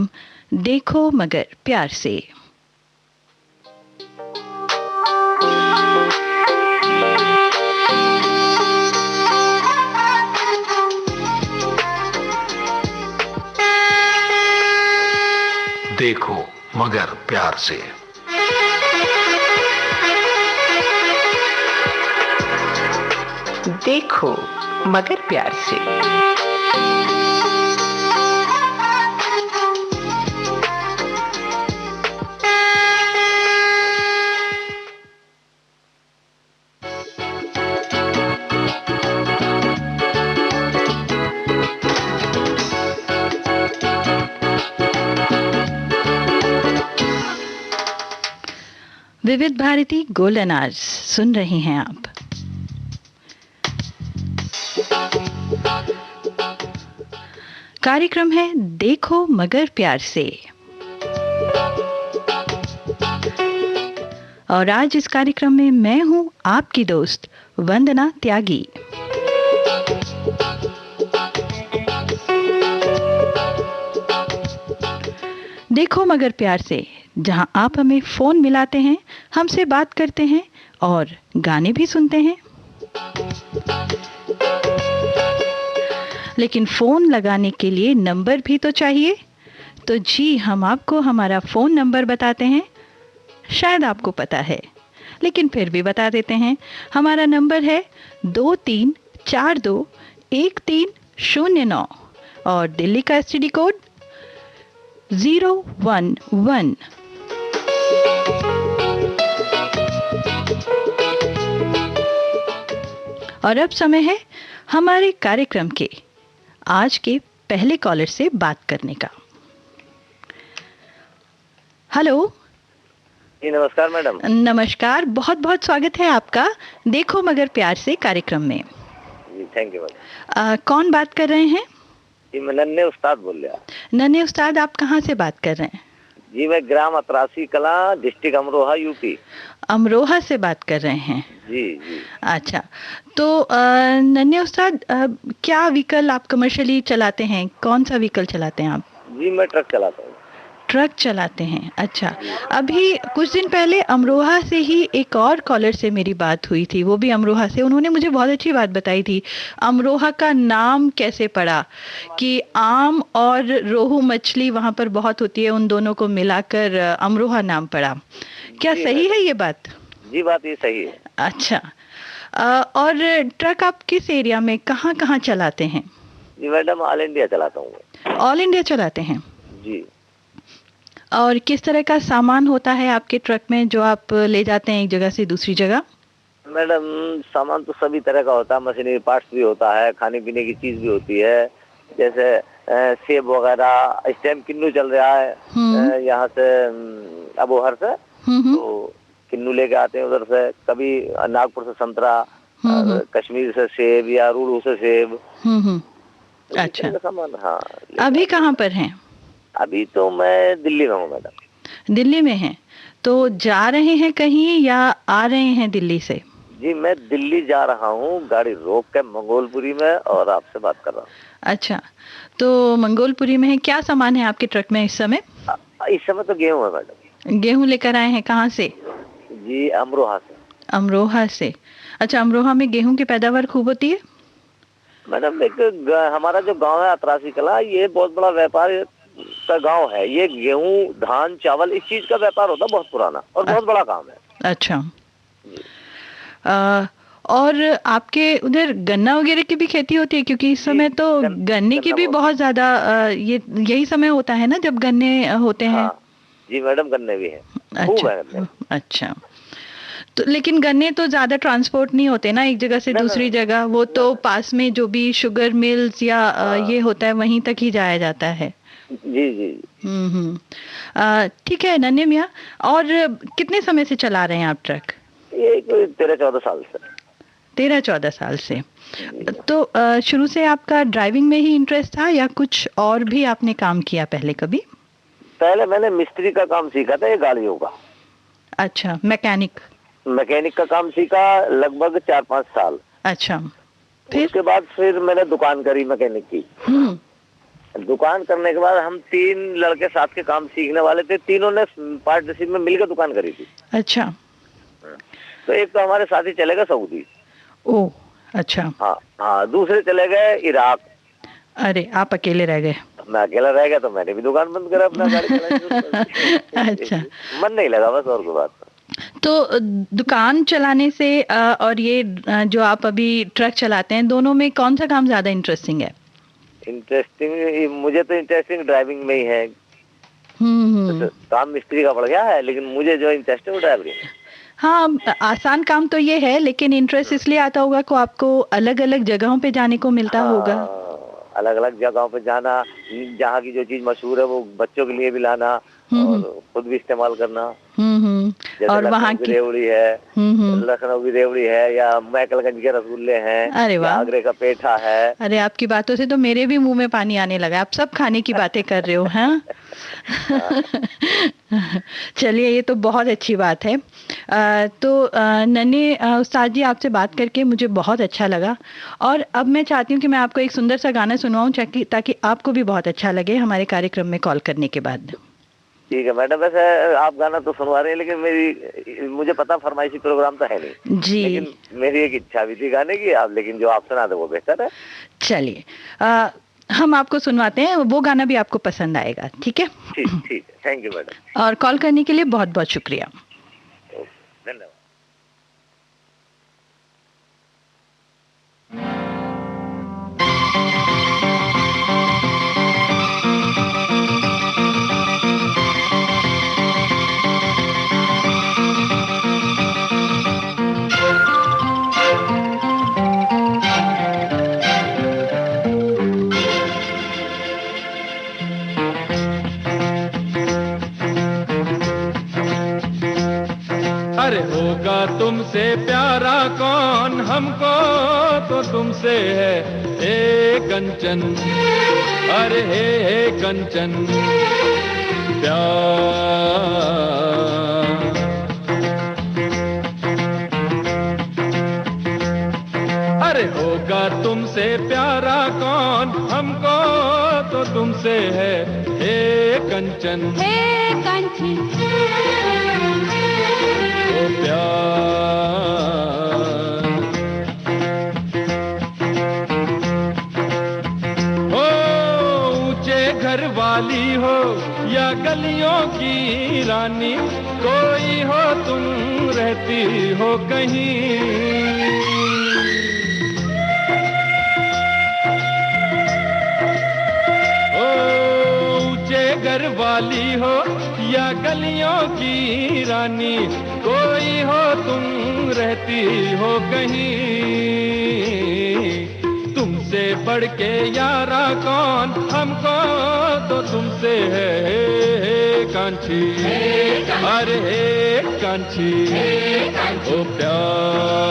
कार्यक्रम देखो मगर प्यार से। देखो मगर प्यार से। देखो मगर प्यार से। विविध भारती गोल्डन आवर्स सुन रहे हैं आप। कार्यक्रम है देखो मगर प्यार से और आज इस कार्यक्रम में मैं हूं आपकी दोस्त वंदना त्यागी। देखो मगर प्यार से, जहां आप हमें फोन मिलाते हैं, हमसे बात करते हैं और गाने भी सुनते हैं। लेकिन फोन लगाने के लिए नंबर भी तो चाहिए। तो जी, हम आपको हमारा फोन नंबर बताते हैं। शायद आपको पता है, लेकिन फिर भी बता देते हैं। हमारा नंबर है 23421309 और दिल्ली का एसटीडी कोड 011। और अब समय है हमारे कार्यक्रम के आज के पहले कॉलर से बात करने का। हेलो जी, नमस्कार मैडम। नमस्कार, बहुत बहुत स्वागत है आपका देखो मगर प्यार से कार्यक्रम में। जी, थैंक यू मैडम। कौन बात कर रहे हैं? जी, मैं नन्हे उस्ताद बोल रहा। नन्हे उस्ताद, आप कहाँ से बात कर रहे हैं? जी, मैं ग्राम अतरासी कला, डिस्ट्रिक्ट अमरोहा, यूपी। अमरोहा से बात कर रहे हैं? जी जी। अच्छा, तो नन्हे उस्ताद, क्या व्हीकल आप कमर्शियली चलाते हैं? कौन सा व्हीकल चलाते हैं आप? जी, मैं ट्रक चलाता हूँ। ट्रक चलाते हैं, अच्छा। अभी कुछ दिन पहले अमरोहा से ही एक और कॉलर से मेरी बात हुई थी, वो भी अमरोहा से। उन्होंने मुझे बहुत अच्छी बात बताई थी। अमरोहा का नाम कैसे पड़ा, कि आम और रोहू मछली वहाँ पर बहुत होती है, उन दोनों को मिलाकर अमरोहा नाम पड़ा। क्या सही है ये बात? जी, बात ये सही है। अच्छा, और ट्रक आप किस एरिया में कहाँ कहाँ चलाते हैं? जी मैडम, ऑल इंडिया चलाता हूँ। ऑल इंडिया चलाते हैं जी। और किस तरह का सामान होता है आपके ट्रक में जो आप ले जाते हैं एक जगह से दूसरी जगह? मैडम, सामान तो सभी तरह का होता है। मशीनरी पार्ट्स भी होता है, खाने पीने की चीज भी होती है। जैसे सेब वगैरह, इस टाइम किन्नू चल रहा है यहाँ से अबोहर से, तो किन्नू लेके आते हैं उधर से। कभी नागपुर से संतरा, कश्मीर से सेब या रूड़ू से सेब। अच्छा, सामान। हाँ, अभी कहाँ पर हैं? अभी तो मैं दिल्ली में हूँ मैडम। दिल्ली में हैं, तो जा रहे हैं कहीं या आ रहे हैं दिल्ली से? जी, मैं दिल्ली जा रहा हूँ, गाड़ी रोक के मंगोलपुरी में, और आपसे बात कर रहा हूँ। अच्छा, तो मंगोलपुरी में है। क्या सामान है आपके ट्रक में इस समय? इस समय तो गेहूँ है मैडम। गेहूं लेकर आए हैं, कहाँ से? जी, अमरोहा से। अमरोहा से, अच्छा। अमरोहा में गेहूं की पैदावार खूब होती है मैडम? हमारा जो गांव है अतरासी कला, ये बहुत बड़ा व्यापार का गांव है। ये गेहूं, धान, चावल, इस चीज का व्यापार होता है, बहुत पुराना और बहुत बड़ा काम है। अच्छा। और आपके उधर गन्ना वगैरह की भी खेती होती है? क्योंकि इस समय तो गन्ने की भी बहुत ज्यादा यही समय होता है ना जब गन्ने होते हैं। हाँ, जी मैडम, गन्ने भी हैं। खूब है गन्ने। अच्छा, तो लेकिन गन्ने तो ज्यादा ट्रांसपोर्ट नहीं होते ना एक जगह से दूसरी जगह। वो तो पास में जो भी शुगर मिल्स या ये होता है वहीं तक ही जाया जाता है। जी जी। ठीक है नन्हे मियाँ, और कितने समय से चला रहे हैं आप ट्रक? ये कोई 13-14 साल से। 13-14 साल से। तो शुरू से आपका ड्राइविंग में ही इंटरेस्ट था या कुछ और भी आपने काम किया पहले कभी? पहले मैंने मिस्त्री का काम सीखा था, ये गाड़ियों का। अच्छा, मैकेनिक का काम सीखा लगभग 4-5 साल। अच्छा, फिर उसके बाद फिर मैंने दुकान करी मैकेनिक की। दुकान करने के बाद हम 3 लड़के साथ के काम सीखने वाले थे, तीनों ने पार्टनरशिप में मिलकर दुकान करी थी। अच्छा। तो एक तो हमारे साथ ही चले गए सऊदी। ओह, अच्छा। हाँ हाँ, दूसरे चले गए इराक। अरे, आप अकेले रह गए। मैं अकेला रह गया तो मैंने भी दुकान बंद करा, अपना गाड़ी चलानी शुरू कर दी। अच्छा। मन नहीं लगा बस, और कोई बात नहीं। तो दुकान चलाने से और ये जो आप अभी ट्रक चलाते हैं, दोनों में कौन सा काम ज्यादा इंटरेस्टिंग है? इंटरेस्टिंग, मुझे तो इंटरेस्टिंग ड्राइविंग में ही है। तो काम मिस्त्री का पड़ गया है, लेकिन मुझे जो इंटरेस्ट है वो ड्राइविंग है। हाँ, आसान काम तो ये है, लेकिन इंटरेस्ट इसलिए आता होगा को आपको अलग अलग जगहों पे जाने को मिलता होगा। अलग अलग जगहों पे जाना, जहाँ की जो चीज मशहूर है वो बच्चों के लिए भी लाना और खुद भी इस्तेमाल करना। जैसे और वहाँ की रेवड़ी है, लखनऊ की रेवड़ी है, या मैकलगंज के रसगुल्ले हैं, अरे वाह, आगरे का पेठा है। अरे, आपकी बातों से तो मेरे भी मुंह में पानी आने लगा। आप सब खाने की बातें कर रहे हो, हैं? चलिए, ये तो बहुत अच्छी बात है। नन्हे उस्ताद जी, आपसे बात करके मुझे बहुत अच्छा लगा, और अब मैं चाहती हूँ कि मैं आपको एक सुंदर सा गाना सुनवाऊँ, ताकि आपको भी बहुत अच्छा लगे हमारे कार्यक्रम में कॉल करने के बाद। ठीक है मैडम, वैसे आप गाना तो सुनवा रहे हैं, लेकिन मुझे पता फरमाइशी प्रोग्राम तो है नहीं जी, लेकिन मेरी एक इच्छा भी थी गाने की, आप लेकिन जो आप सुना दे वो बेहतर है। चलिए, हम आपको सुनवाते हैं, वो गाना भी आपको पसंद आएगा। ठीक है? ठीक है, थैंक यू मैडम। और कॉल करने के लिए बहुत बहुत शुक्रिया। धन्यवाद। अरे होगा तुमसे प्यारा कौन, हमको तो तुमसे है हे कंचन, अरे हे कंचन प्यार। अरे होगा तुमसे प्यारा कौन, हमको तो तुमसे है हे कंचन, हे कंचन प्यार। हो ऊंचे घर वाली हो या गलियों की रानी, कोई हो तुम रहती हो कहीं। हो ऊंचे घर वाली हो या गलियों की रानी, कोई हो तुम रहती हो कहीं। तुमसे बढ़ के यारा कौन, हमको तो तुमसे है कांची, अरे हे कांची ओ प्यार।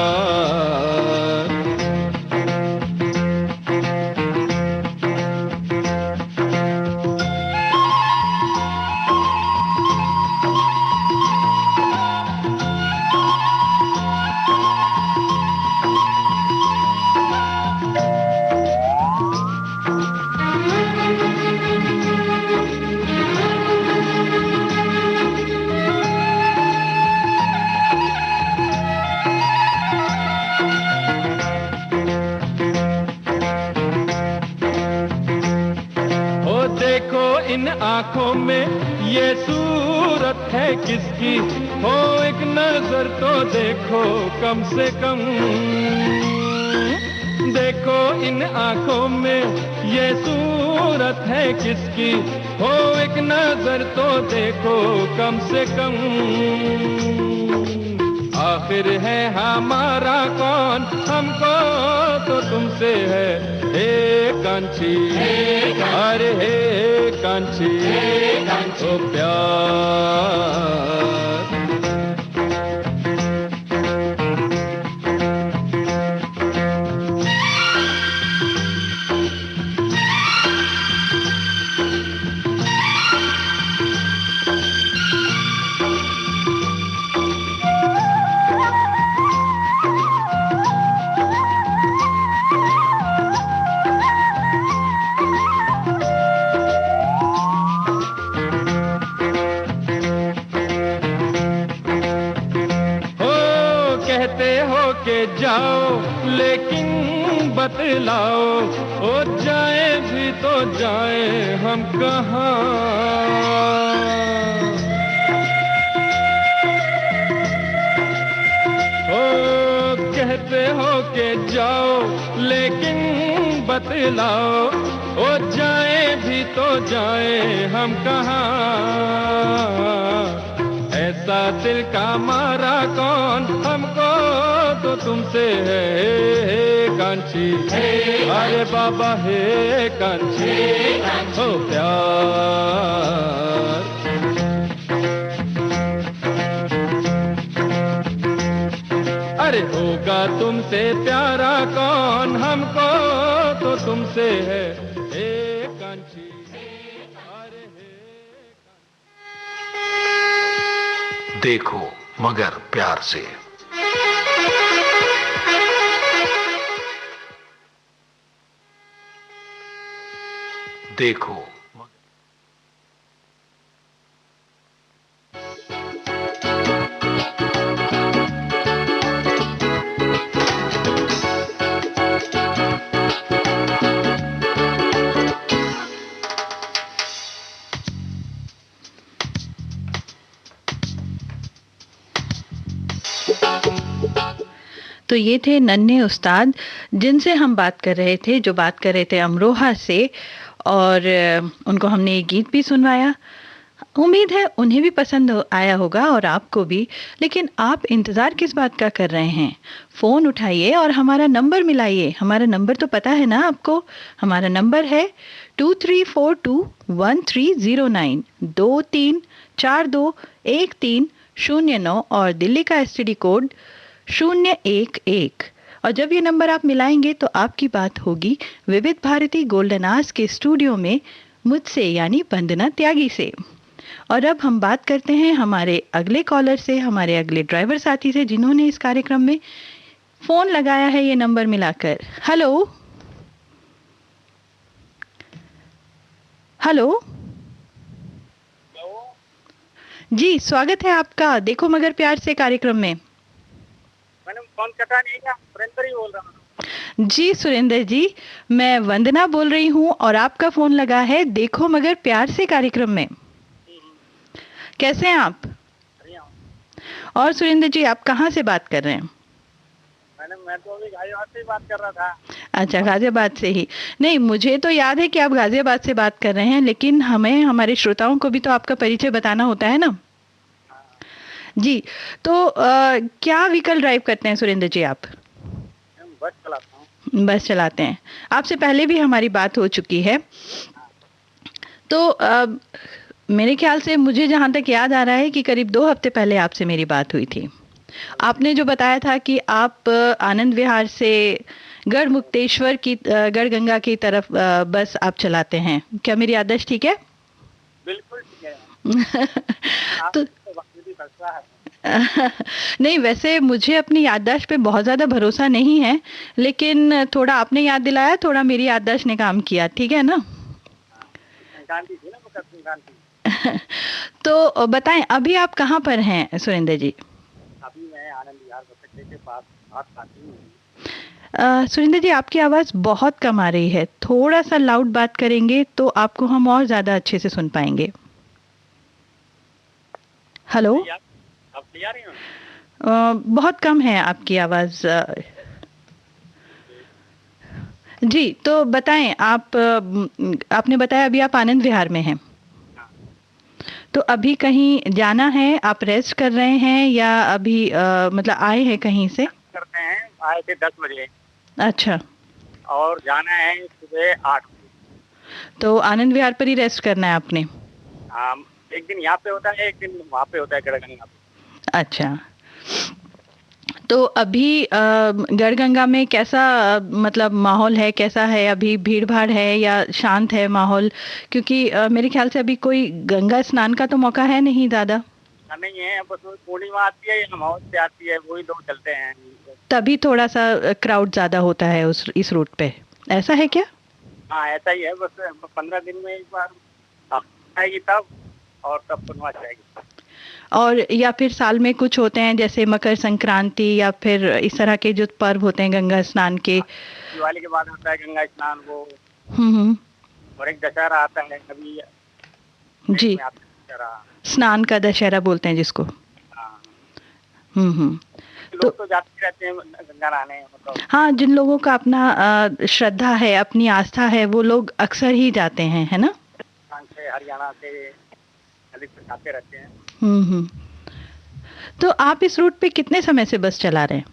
इन आंखों में ये सूरत है किसकी, हो एक नजर तो देखो कम से कम। देखो इन आंखों में ये सूरत है किसकी, हो एक नजर तो देखो कम से कम। आखिर है हमारा कौन, हमको तो तुमसे है हे कांची, अरे हे कांची ओ प्यार। जाओ लेकिन बतलाओ, ओ जाए भी तो जाए हम कहाँ। ओ कहते हो कि जाओ लेकिन बतलाओ, ओ जाए भी तो जाए हम कहाँ। ऐसा दिल का मारा कौन हमको तो तुमसे है कांची, अरे बाबा है कांची, हो प्यार। अरे होगा तुमसे प्यारा कौन हमको तो तुमसे है कांची, अरे देखो मगर प्यार से। देखो तो ये थे नन्हे उस्ताद, जिनसे हम बात कर रहे थे, जो बात कर रहे थे अमरोहा से, और उनको हमने ये गीत भी सुनवाया। उम्मीद है उन्हें भी पसंद आया होगा और आपको भी। लेकिन आप इंतज़ार किस बात का कर रहे हैं? फ़ोन उठाइए और हमारा नंबर मिलाइए। हमारा नंबर तो पता है ना आपको? हमारा नंबर है 23421309, 23421309, और दिल्ली का STD कोड 011। और जब ये नंबर आप मिलाएंगे तो आपकी बात होगी विविध भारती गोल्डन आवर्स के स्टूडियो में मुझसे, यानी वंदना त्यागी से। और अब हम बात करते हैं हमारे अगले कॉलर से, हमारे अगले ड्राइवर साथी से, जिन्होंने इस कार्यक्रम में फ़ोन लगाया है ये नंबर मिलाकर। हेलो हेलो जी, स्वागत है आपका देखो मगर प्यार से कार्यक्रम में। मैंने फोन कटा नहीं क्या? सुरेंद्र ही बोल रहा हूँ। जी सुरेंद्र जी, मैं वंदना बोल रही हूँ और आपका फ़ोन लगा है देखो मगर प्यार से कार्यक्रम में। कैसे हैं आप? और सुरेंद्र जी, आप कहाँ से बात कर रहे हैं? मैं तो अभी गाजियाबाद से ही बात कर रहा था। अच्छा, गाजियाबाद से ही। नहीं, मुझे तो याद है कि आप गाजियाबाद से बात कर रहे हैं, लेकिन हमें, हमारे श्रोताओं को भी तो आपका परिचय बताना होता है ना। जी, तो क्या व्हीकल ड्राइव करते हैं सुरेंद्र जी आप? बस चलाता हूँ। बस चलाते हैं। आपसे पहले भी हमारी बात हो चुकी है। तो मेरे ख्याल से, मुझे जहाँ तक याद आ रहा है कि करीब 2 हफ्ते पहले आपसे मेरी बात हुई थी। आपने जो बताया था कि आप आनंद विहार से गढ़मुक्तेश्वर की, गढ़गंगा की तरफ बस आप चलाते हैं। क्या मेरी याददाश्त ठीक है? बिल्कुल ठीक है। तो नहीं, वैसे मुझे अपनी याददाश्त पे बहुत ज़्यादा भरोसा नहीं है, लेकिन थोड़ा आपने याद दिलाया, थोड़ा मेरी याददाश्त ने काम किया, ठीक है ना? तो बताएं, अभी आप कहाँ पर हैं सुरेंद्र जी? अभी मैं आनंद विहार बस अड्डे के पास हूँ। सुरेंद्र जी, आपकी आवाज़ बहुत कम आ रही है। थोड़ा सा लाउड बात करेंगे तो आपको हम और ज़्यादा अच्छे से सुन पाएंगे। हेलो, आप क्लियर हैं? बहुत कम है आपकी आवाज़। जी, तो बताएं, आपने बताया अभी आप आनंद विहार में हैं। तो अभी कहीं जाना है, आप रेस्ट कर रहे हैं या अभी मतलब आए हैं कहीं से? करते हैं, आए थे 10 बजे। अच्छा। और जाना है सुबह 8 बजे। तो आनंद विहार पर ही रेस्ट करना है आपने? हाँ, एक दिन यहाँ पे होता है, एक दिन वहाँ पे होता है गढ़गंगा पे। अच्छा, तो अभी गढ़गंगा में कैसा मतलब माहौल है, कैसा है अभी? भीड़ भाड़ है या शांत है माहौल? क्योंकि मेरे ख्याल से अभी कोई गंगा स्नान का तो मौका है नहीं ज़्यादा। नहीं है, बस पूर्णिमा आती है या अमावस से आती है, वही 2 चलते हैं। तभी थोड़ा सा क्राउड ज़्यादा होता है इस रूट पे, ऐसा है क्या? हाँ, ऐसा ही है। बस 15 दिन में एक बार आएगी तब, और तब पूर्णिमा जाएगी। और या फिर साल में कुछ होते हैं जैसे मकर संक्रांति या फिर इस तरह के जो पर्व होते हैं गंगा स्नान के? दिवाली के बाद आता है गंगा स्नान वो, हम्म। और एक दशहरा आता है अभी जी, में आता है दशहरा। स्नान का दशहरा बोलते हैं जिसको। हाँ, हम्म। लोग तो जाते ही रहते हैं गंगा नहाने, मतलब हाँ, जिन लोगों का अपना श्रद्धा है, अपनी आस्था है, वो लोग अक्सर ही जाते हैं, है ना? राजस्थान से हरियाणा से अधिकतर जाते रहते हैं। हम्म। तो आप इस रूट पे कितने समय से बस चला रहे हैं?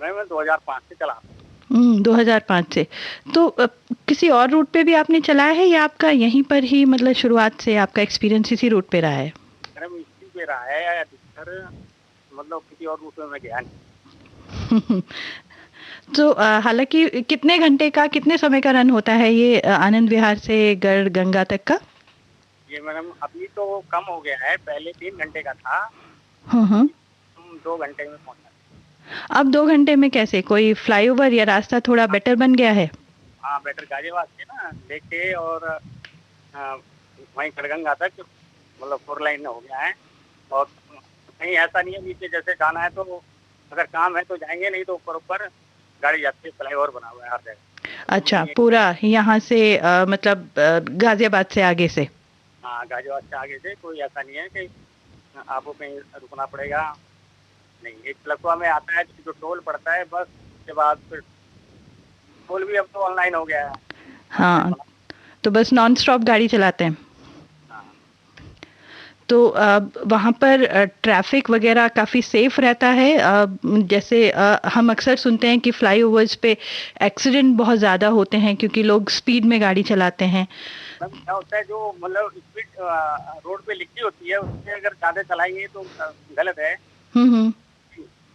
मैं 2005 से चला रहा हूँ। 2005 से। तो किसी और रूट पे भी आपने चलाया है या आपका यहीं पर ही मतलब शुरुआत से आपका एक्सपीरियंस इसी रूट पे रहा है? मेरा इसी पे रहा है अधिकतर, मतलब किसी और रूट में मैं गया नहीं। तो हालांकि कितने घंटे का, कितने समय का रन होता है ये आनंद विहार से गढ़ गंगा तक का? ये मैडम अभी तो कम हो गया है, पहले 3 घंटे का था, हाँ। 2 घंटे में पहुंचा। अब 2 घंटे में कैसे? कोई फ्लाईओवर या रास्ता थोड़ा बेटर बन गया है? हाँ, बेटर गाजियाबाद से ना लेके और वहीं खड़गंगा तक मतलब 4 लाइन हो गया है। और कहीं ऐसा नहीं है नीचे जैसे जाना है तो अगर काम है तो जाएंगे, नहीं तो ऊपर ऊपर गाड़ी जाती है, फ्लाईओवर बना हुआ है हर जगह। अच्छा, पूरा यहाँ से मतलब गाजियाबाद से आगे से? हाँ, गाजियाबाद से आगे से कोई ऐसा नहीं है कि आपको कहीं रुकना पड़ेगा, नहीं। एक लखवा में आता है जो टोल पड़ता है, बस उसके बाद फिर टोल भी अब तो ऑनलाइन हो गया है। हाँ, तो बस नॉन स्टॉप गाड़ी चलाते हैं। तो वहाँ पर ट्रैफिक वगैरह काफ़ी सेफ रहता है? जैसे हम अक्सर सुनते हैं कि फ्लाईओवर्स पे एक्सीडेंट बहुत ज़्यादा होते हैं क्योंकि लोग स्पीड में गाड़ी चलाते हैं। क्या होता है जो मतलब स्पीड रोड पे लिखी होती है उससे अगर ज्यादा चलाएंगे तो गलत है। हम्म।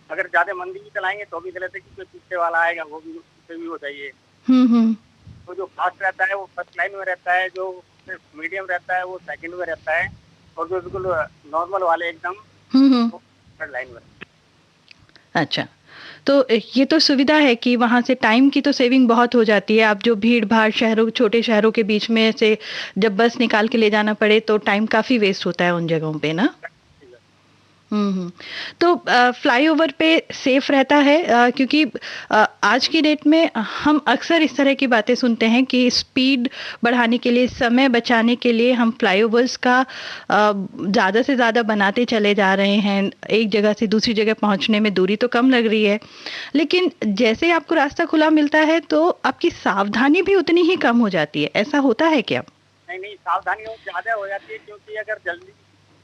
अगर ज्यादा मंदी भी चलाएंगे तो भी गलत है, क्योंकि पीछे वाला आएगा वो भी, उससे भी हो जाइए। हम्म। तो जो फास्ट रहता है वो फर्स्ट लाइन में रहता है, जो मीडियम रहता है वो सेकंड में रहता है, और जो बिल्कुल नॉर्मल वाले एकदम वो थर्ड लाइन में। अच्छा, तो ये तो सुविधा है कि वहाँ से टाइम की तो सेविंग बहुत हो जाती है। आप जो भीड़ भाड़ शहरों, छोटे शहरों के बीच में से जब बस निकाल के ले जाना पड़े तो टाइम काफ़ी वेस्ट होता है उन जगहों पे ना? तो फ्लाईओवर पे सेफ रहता है क्योंकि आज की डेट में हम अक्सर इस तरह की बातें सुनते हैं कि स्पीड बढ़ाने के लिए, समय बचाने के लिए हम फ्लाईओवर्स का ज़्यादा से ज़्यादा बनाते चले जा रहे हैं। एक जगह से दूसरी जगह पहुंचने में दूरी तो कम लग रही है, लेकिन जैसे ही आपको रास्ता खुला मिलता है तो आपकी सावधानी भी उतनी ही कम हो जाती है। ऐसा होता है क्या? नहीं, सावधानी ज़्यादा हो जाती है, क्योंकि अगर जल्दी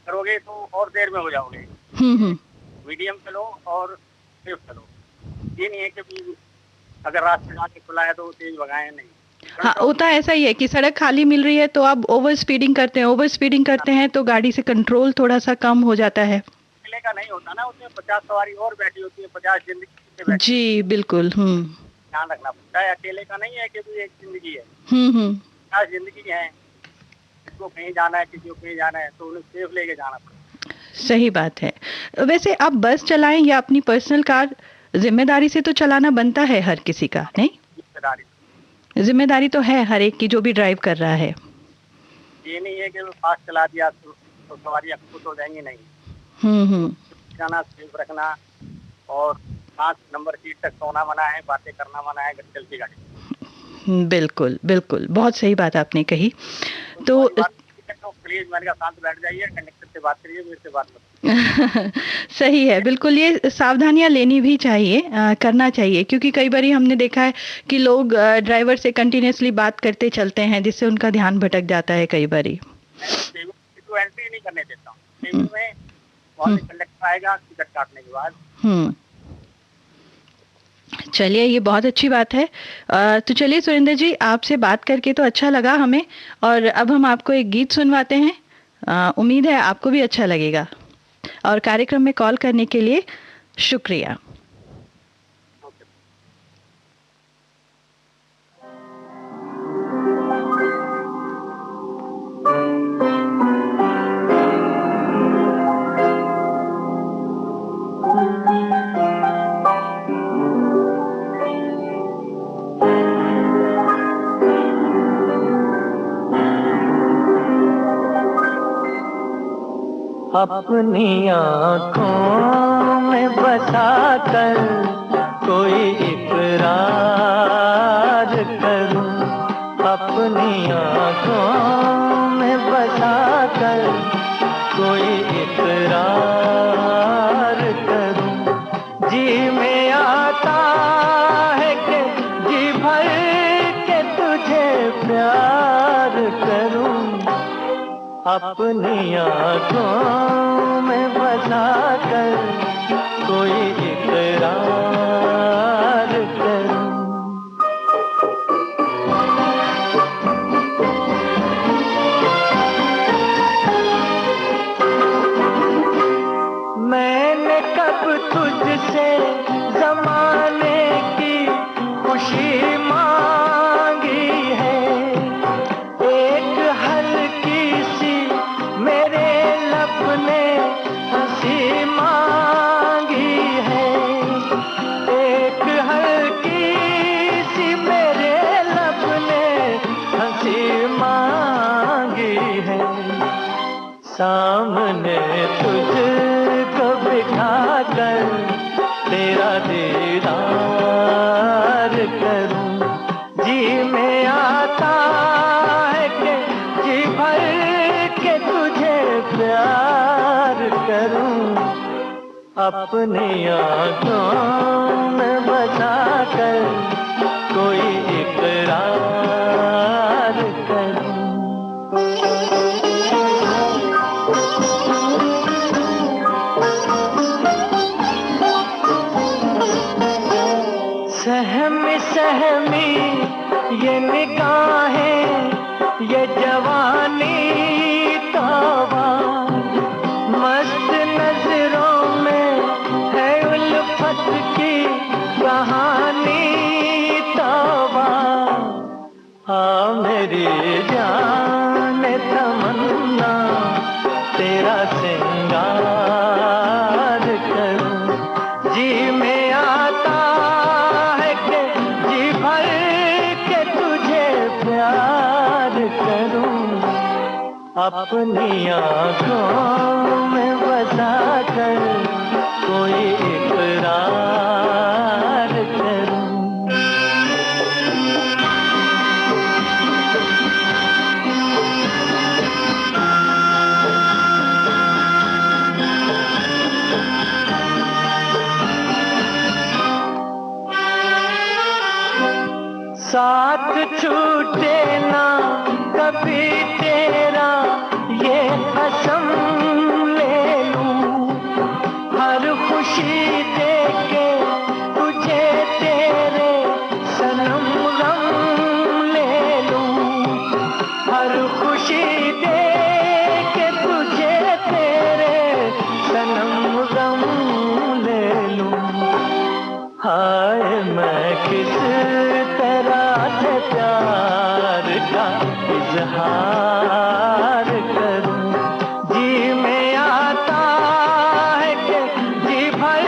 करोगे तो और देर में हो जाओगे। मीडियम चलो और सेफ चलो। ये नहीं है कि अगर रास्ते जाके खुला है तो तेज भगाएं, नहीं। हाँ, होता ऐसा ही है कि सड़क खाली मिल रही है तो आप ओवर स्पीडिंग करते हैं तो गाड़ी से कंट्रोल थोड़ा सा कम हो जाता है। अकेले का नहीं होता ना, उसमें 50 सवारी और बैठी होती है, 50 जिंदगी जी बिल्कुल। ध्यान रखना पड़ता है। अकेले का नहीं है कि एक जिंदगी है, 50 जिंदगी है। किसी को कहीं जाना है, किसी को कहीं जाना है, तो उन्हें सेफ लेके जाना पड़ता है। सही बात है। वैसे आप बस चलाएं या अपनी पर्सनल कार, जिम्मेदारी से तो चलाना बनता है हर किसी का, नहीं? जिम्मेदारी तो है हर एक की, जो भी ड्राइव कर रहा है। ये नहीं है कि फास्ट चला दिया तो सवारी खुश हो जाएंगी, नहीं। जाना, सेफ रखना, और 5 नंबर सीट तक सोना मना है, बातें करना मना है चलती गाड़ी। बिल्कुल बिल्कुल, बहुत सही बात आपने कही। तो प्लीज मैंने कहा शांत बैठ जाइए, कंडक्टर से बात करिए, मेरे से बात मत। सही है, बिल्कुल ये सावधानियां लेनी भी चाहिए, करना चाहिए, क्योंकि कई बार हमने देखा है कि लोग ड्राइवर से कंटिन्यूसली बात करते चलते हैं जिससे उनका ध्यान भटक जाता है कई बार। तो एंट्री नहीं करने देता हूँ में, वहाँ से कंडक्टर आएगा टिकट काटने के बाद। चलिए, ये बहुत अच्छी बात है। तो चलिए सुरेंद्र जी, आपसे बात करके तो अच्छा लगा हमें, और अब हम आपको एक गीत सुनवाते हैं। उम्मीद है आपको भी अच्छा लगेगा, और कार्यक्रम में कॉल करने के लिए शुक्रिया। अपनी आँखों में बसा कर कोई इकरार करूं, अपनी आँखों में बसा कर कोई इकरार करूं। जी में आता है कि जी भर के तुझे प्यार करूं, अपनी आँखों में बसा कर कोई इकरार करूं। मैंने कब तुझसे ज़माने की खुशी मांगी है, एक हल्की सी मेरे लब ने हंसी मांगी है, एक हल्की सी मेरे लब ने हंसी मांगी है। सामने तुझको बिठा कर तेरा दीदार करूं, जी में आता है कि जी भर के तुझे प्यार करूं, अपनी आँखों में बसा कर कोई इकरार करूं। सहमी सहमी ये निगाहें, ये जवानी तौबा, मस्त नजरों में है उल्फत की कहानी तौबा। हाँ मेरी जान तमन्ना तेरा सिंगार करूं, जी में आता अपनी आँखों में बसा कर कोई इकरार करूं। साथ छूटे ना कभी तेरा ये कसम ले लूं, हर खुशी देके तुझे तेरे सनम गम ले लूं, हर खुशी देके तुझे तेरे सनम गम ले लूं। हाय मैं किस तरह से प्यार का इजहार करूं, जी में आता है कि जी भर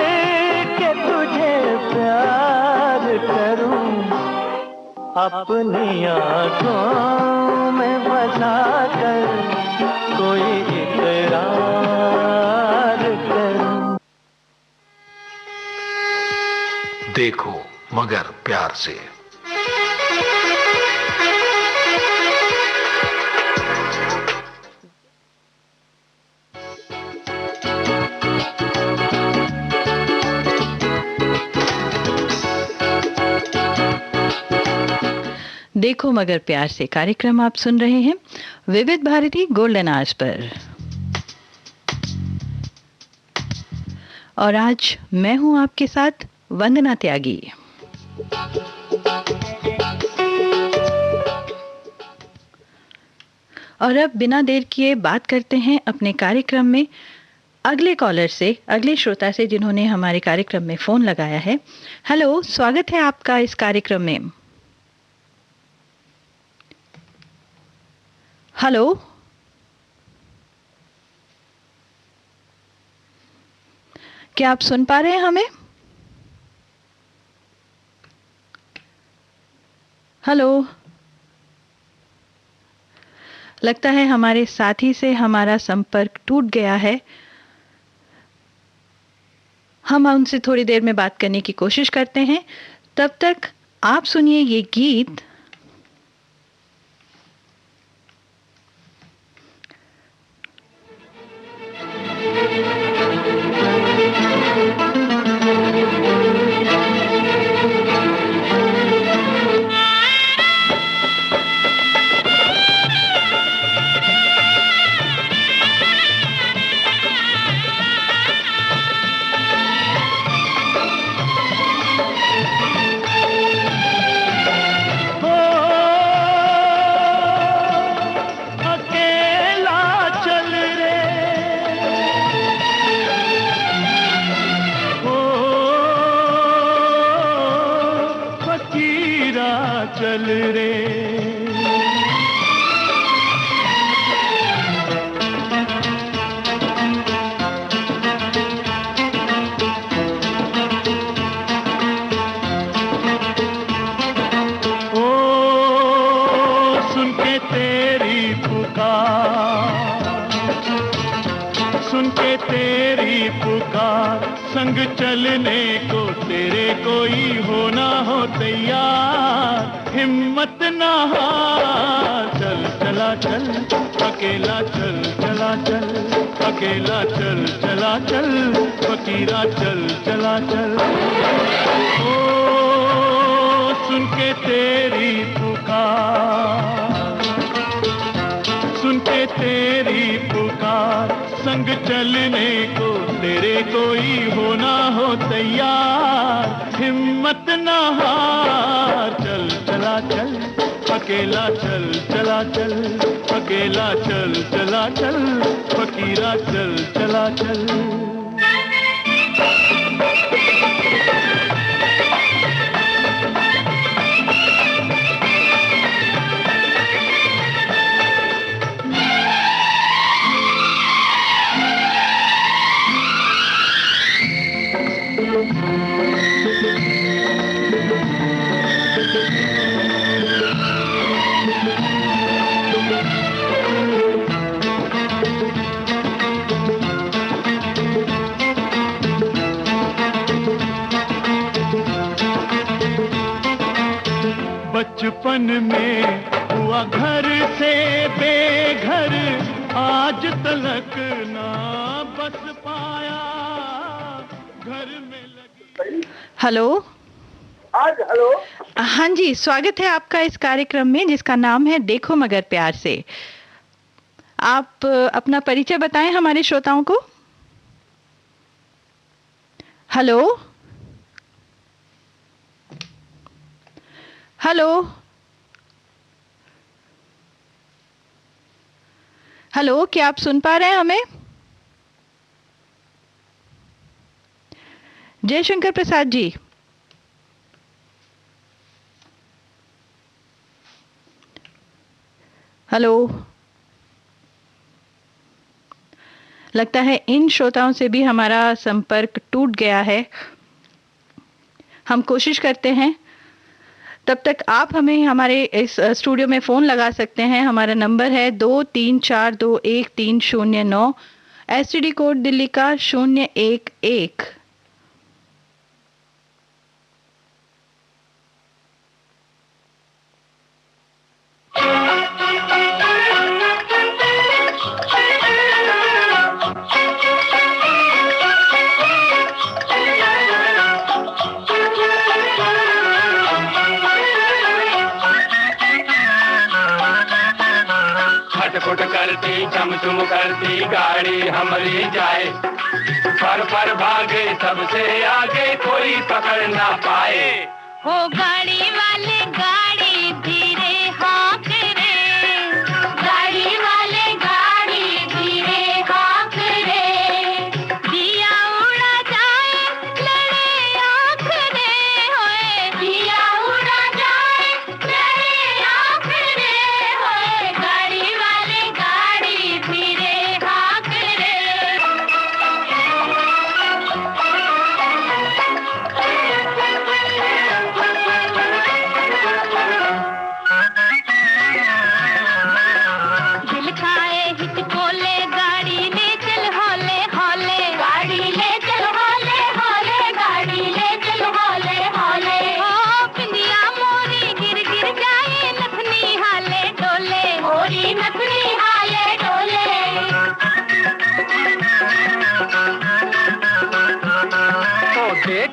के तुझे प्यार करूं, अपनी आँखों में बसा कर कोई इकरार करूं। देखो मगर प्यार से। देखो मगर प्यार से कार्यक्रम आप सुन रहे हैं विविध भारती गोल्डन आवर्स पर, और आज मैं हूं आपके साथ वंदना त्यागी। और अब बिना देर किए बात करते हैं अपने कार्यक्रम में अगले कॉलर से, अगले श्रोता से जिन्होंने हमारे कार्यक्रम में फोन लगाया है। हेलो, स्वागत है आपका इस कार्यक्रम में। हेलो, क्या आप सुन पा रहे हैं हमें? हेलो, लगता है हमारे साथी से हमारा संपर्क टूट गया है। हम उनसे थोड़ी देर में बात करने की कोशिश करते हैं। तब तक आप सुनिए ये गीत। संग चलने को तेरे कोई हो ना हो तैयार, हिम्मत ना हार। चल चला चल अकेला, चल चला चल अकेला, चल चला चल फकीरा, चल चला चल। ओ सुन के तेरी पुकार, सुन के तेरी पुकार, संग चलने को तेरे कोई हो ना हो तैयार, हिम्मत ना हार। चल चला चल अकेला, चल चला चल अकेला, चल चला चल फकीरा, चल चला चल। बचपन में हुआ घर से बेघर, आज तलक ना बस पाया, घर में लगी। हेलो। आज हेलो। हाँ जी, स्वागत है आपका इस कार्यक्रम में जिसका नाम है देखो मगर प्यार से। आप अपना परिचय बताएं हमारे श्रोताओं को। हेलो हेलो हेलो, क्या आप सुन पा रहे हैं हमें? जयशंकर प्रसाद जी। हेलो। लगता है इन श्रोताओं से भी हमारा संपर्क टूट गया है। हम कोशिश करते हैं। तब तक आप हमें हमारे इस स्टूडियो में फ़ोन लगा सकते हैं। हमारा नंबर है 23421309, एसटीडी कोड दिल्ली का 011। छटपुट करती चमचुम करती गाड़ी हमारी जाए, पर भागे सबसे आगे कोई पकड़ ना पाए। हो गाड़ी वाले गाड़ी धीरे हाँक रे, गाड़ी वाले गाड़ी धीरे हाँक रे, दिया उड़ा जाए लड़े आँख रे, होए दिया उड़ा जाए लड़े आँख रे, होए गाड़ी वाले गाड़ी धीरे हाँक रे।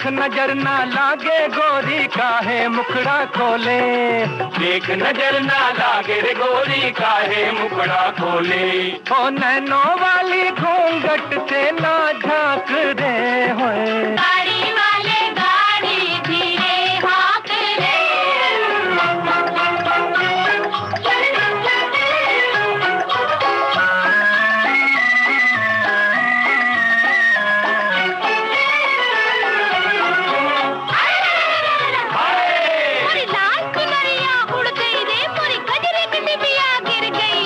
देख नजर ना लागे गोरी काहे मुखड़ा खोले, देख नजर ना लागे रे गोरी काहे मुखड़ा खोले। ओ नैनो वाली घूंघट से ना झांक दे होए, गाड़ी वाले गाड़ी धीरे हाँक रे। मोरी लाल चुनरिया उड़ गई रे, मोरी गजरे की डिबिया गिर गई,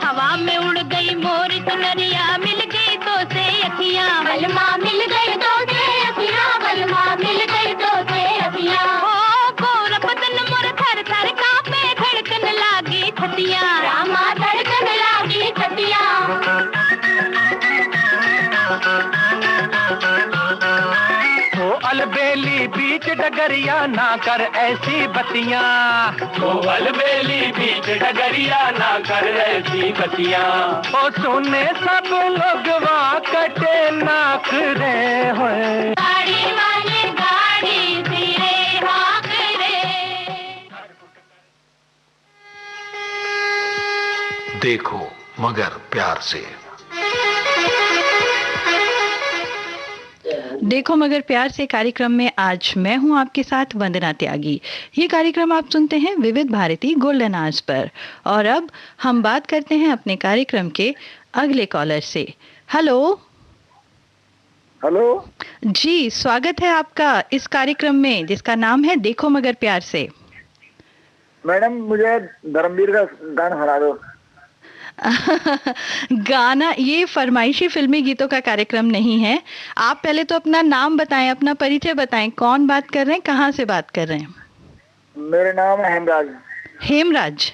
हवा में उड़ गई मोरी चुनरिया, मिल गई तो से अखियां, बलमा मिल गई तो से अखियां, बलमा मिल गई तो से अखियां। ओ गोरा बदन मोर थर थर कांपे, धड़कन लागी छतियां, रामा धड़कन लागी छतियां। ओ अलबेली बीच डगरिया ना कर ऐसी बतियां, ओ अलबेली बीच डगरिया ना कर ऐसी बतियां। ओ सुने सब लोग कटे नाक रे होए, गाड़ी वाले गाड़ी धीरे हाँक रे। देखो मगर प्यार से। देखो मगर प्यार से कार्यक्रम में आज मैं हूं आपके साथ वंदना त्यागी। ये कार्यक्रम आप सुनते हैं विविध भारती गोल्डन आवर्स पर। और अब हम बात करते हैं अपने कार्यक्रम के अगले कॉलर से। हेलो। हेलो जी, स्वागत है आपका इस कार्यक्रम में जिसका नाम है देखो मगर प्यार से। मैडम, मुझे धर्मवीर का गाना सुना दो। गाना, ये फरमाइशी फिल्मी गीतों का कार्यक्रम नहीं है। आप पहले तो अपना नाम बताएं, अपना परिचय बताएं, कौन बात कर रहे हैं, कहाँ से बात कर रहे हैं? मेरा नाम है हेमराज। हेमराज?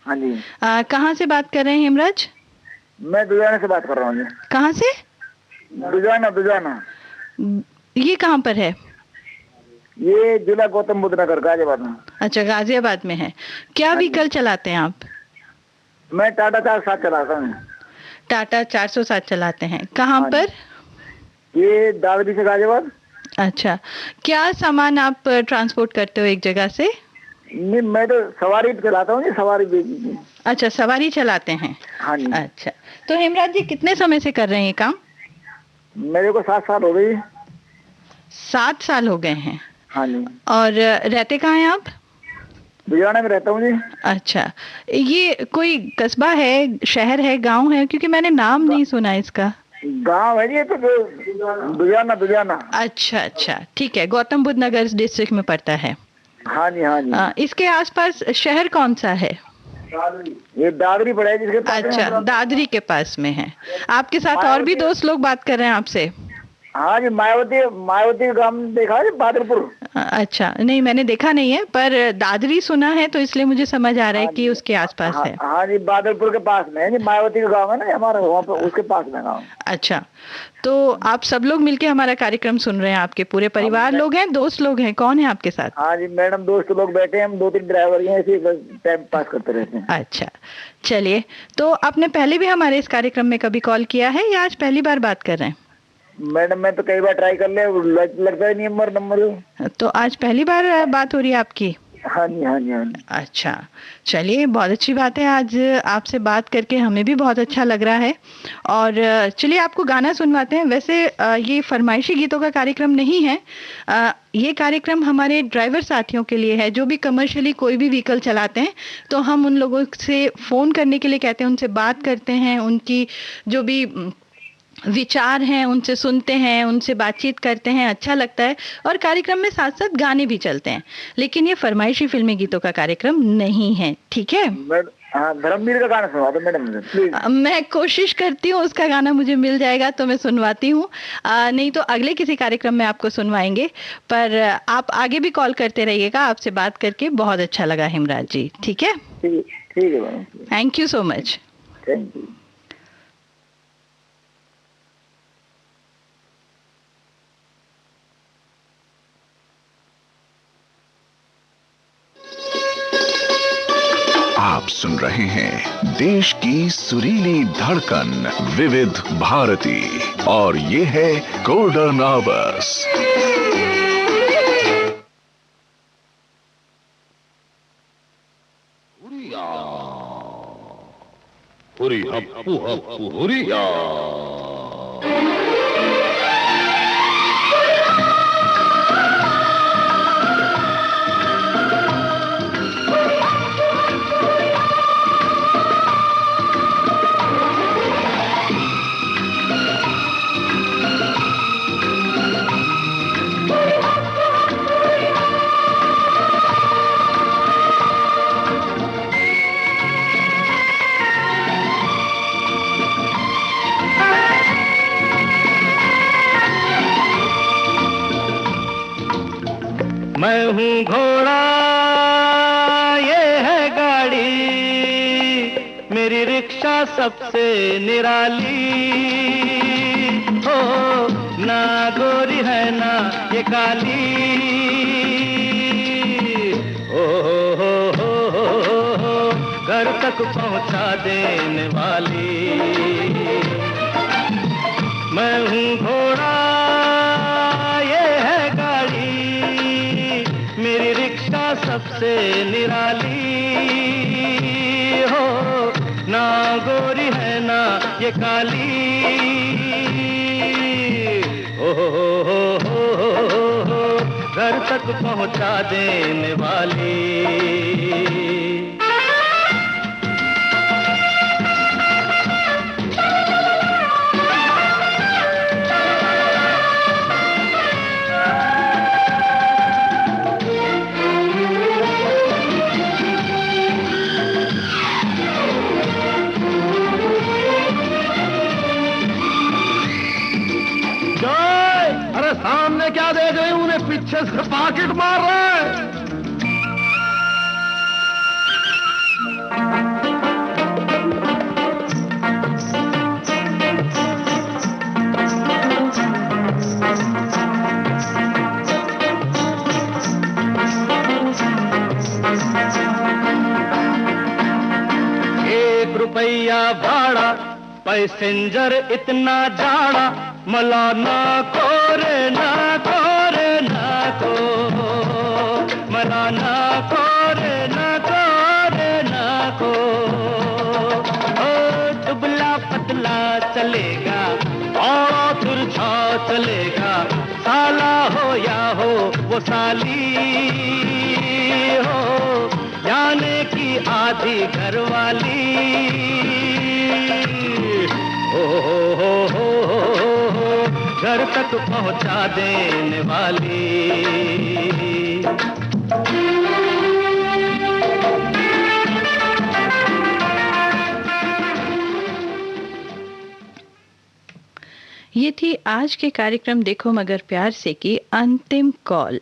हाँ जी। कहाँ से बात कर रहे हैं हेमराज? मैं दुजाना से बात कर रहा हूँ जी। कहाँ से? दुजाना। दुजाना ये कहाँ पर है? ये जिला गौतम बुद्ध नगर, गाजियाबाद में। अच्छा, गाजियाबाद में है। क्या व्हीकल चलाते हैं आप? मैं टाटा 407 चलाता हूँ। टाटा 407 चलाते हैं। कहाँ पर? ये दादरी से गाजियाबाद। अच्छा, क्या सामान आप ट्रांसपोर्ट करते हो एक जगह से? नहीं, मैं तो सवारी चलाता हूँ जी, सवारी। अच्छा, सवारी चलाते हैं। हाँ जी। अच्छा, तो हेमराज जी कितने समय से कर रहे हैं ये काम? मेरे को 7 साल हो गई। 7 साल हो गए हैं। हाँ जी। और रहते कहाँ हैं आप? दुजाना में रहता हूँ जी। अच्छा, ये कोई कस्बा है, शहर है, गांव है? क्योंकि मैंने नाम नहीं सुना इसका। गांव है जी, तो दुजाना। दुजाना। अच्छा अच्छा, ठीक है, गौतम बुद्ध नगर डिस्ट्रिक्ट में पड़ता है। हाँ जी। हाँ जी। इसके आसपास शहर कौन सा है? ये दादरी पड़ा है जिसके पास। अच्छा, दादरी के पास में है। आपके साथ और भी दोस्त लोग बात कर रहे हैं आपसे? हाँ जी, मायावती का गांव देखा है, बादलपुर। अच्छा, नहीं मैंने देखा नहीं है, पर दादरी सुना है तो इसलिए मुझे समझ आ रहा है कि उसके आसपास है। हाँ जी, बादलपुर के पास में है जी, मायावती का गांव है ना हमारा, वहाँ पे उसके पास में गांव। अच्छा, तो आप सब लोग मिलके हमारा कार्यक्रम सुन रहे हैं? आपके पूरे परिवार लोग हैं, दोस्त लोग हैं, कौन है आपके साथ? हाँ जी मैडम, दोस्त लोग बैठे हैं, हम 2-3 ड्राइवर हैं, ऐसे ही टाइम पास करते रहते हैं। अच्छा, चलिए, तो आपने पहले भी हमारे इस कार्यक्रम में कभी कॉल किया है या आज पहली बार बात कर रहे हैं? मैडम, मैं तो कई बार ट्राई कर लिया, लगता ही नहीं नंबर। तो आज पहली बार बात हो रही है आपकी? हाँ जी। हाँ जी। हाँ जी। अच्छा, चलिए, बहुत अच्छी बात है। आज आपसे बात करके हमें भी बहुत अच्छा लग रहा है। और चलिए आपको गाना सुनवाते हैं। वैसे ये फरमाइशी गीतों का कार्यक्रम नहीं है, ये कार्यक्रम हमारे ड्राइवर साथियों के लिए है जो भी कमर्शियली कोई भी व्हीकल चलाते हैं। तो हम उन लोगों से फ़ोन करने के लिए कहते हैं, उनसे बात करते हैं, उनकी जो भी विचार हैं उनसे सुनते हैं, उनसे बातचीत करते हैं, अच्छा लगता है। और कार्यक्रम में साथ साथ गाने भी चलते हैं, लेकिन ये फरमाइशी फिल्मी गीतों का कार्यक्रम नहीं है, ठीक है? हाँ, धर्मवीर का गाना सुनवा दो मैडम प्लीज। मैं कोशिश करती हूँ, उसका गाना मुझे मिल जाएगा तो मैं सुनवाती हूँ, नहीं तो अगले किसी कार्यक्रम में आपको सुनवाएंगे। पर आप आगे भी कॉल करते रहिएगा। आपसे बात करके बहुत अच्छा लगा हेमराज जी, ठीक है? ठीक है madam, thank you so much. Thank you. आप सुन रहे हैं देश की सुरीली धड़कन विविध भारती और ये है गोल्डन आवर्स। हुरी हप्पू हप्पू हुरिया। मैं हूँ घोड़ा, ये है गाड़ी, मेरी रिक्शा सबसे निराली। हो ना गोरी है ना ये काली। हो घर तक पहुँचा देने वाली। मैं हूँ घोड़ा, ये है गाड़ी, मेरी रिक्शा सबसे निराली। हो ना गोरी है ना ये काली। हो घर तक पहुँचा देने वाली। अरे सामने क्या देख रहे हैं? उन्हें पीछे से पॉकेट मार रहा है। ₹1 भाड़ा, पैसेंजर इतना जाड़ा, मलाना कोरे ना कोरे ना को, मलाना कोरे ना कोरे ना को। ओ दुबला पतला चलेगा और तिरछा चलेगा, साला हो या हो वो साली। हो जाने की आधी घरवाली। हो घर तक पहुंचा देने वाली। ये थी आज के कार्यक्रम देखो मगर प्यार से की अंतिम कॉल।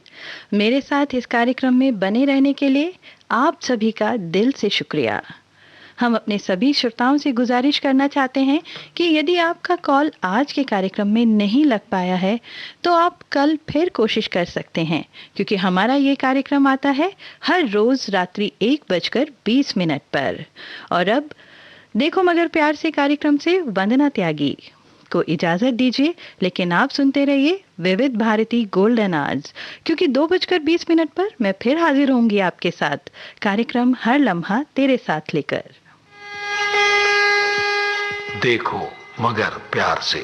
मेरे साथ इस कार्यक्रम में बने रहने के लिए आप सभी का दिल से शुक्रिया। हम अपने सभी श्रोताओं से गुजारिश करना चाहते हैं कि यदि आपका कॉल आज के कार्यक्रम में नहीं लग पाया है तो आप कल फिर कोशिश कर सकते हैं, क्योंकि हमारा ये कार्यक्रम आता है हर रोज रात्रि 1:20 पर। और अब देखो मगर प्यार से कार्यक्रम से वंदना त्यागी को इजाजत दीजिए, लेकिन आप सुनते रहिए विविध भारती गोल्डन आवर्स, क्योंकि 2:20 पर मैं फिर हाजिर होंगी आपके साथ कार्यक्रम हर लम्हा तेरे साथ लेकर। देखो मगर प्यार से।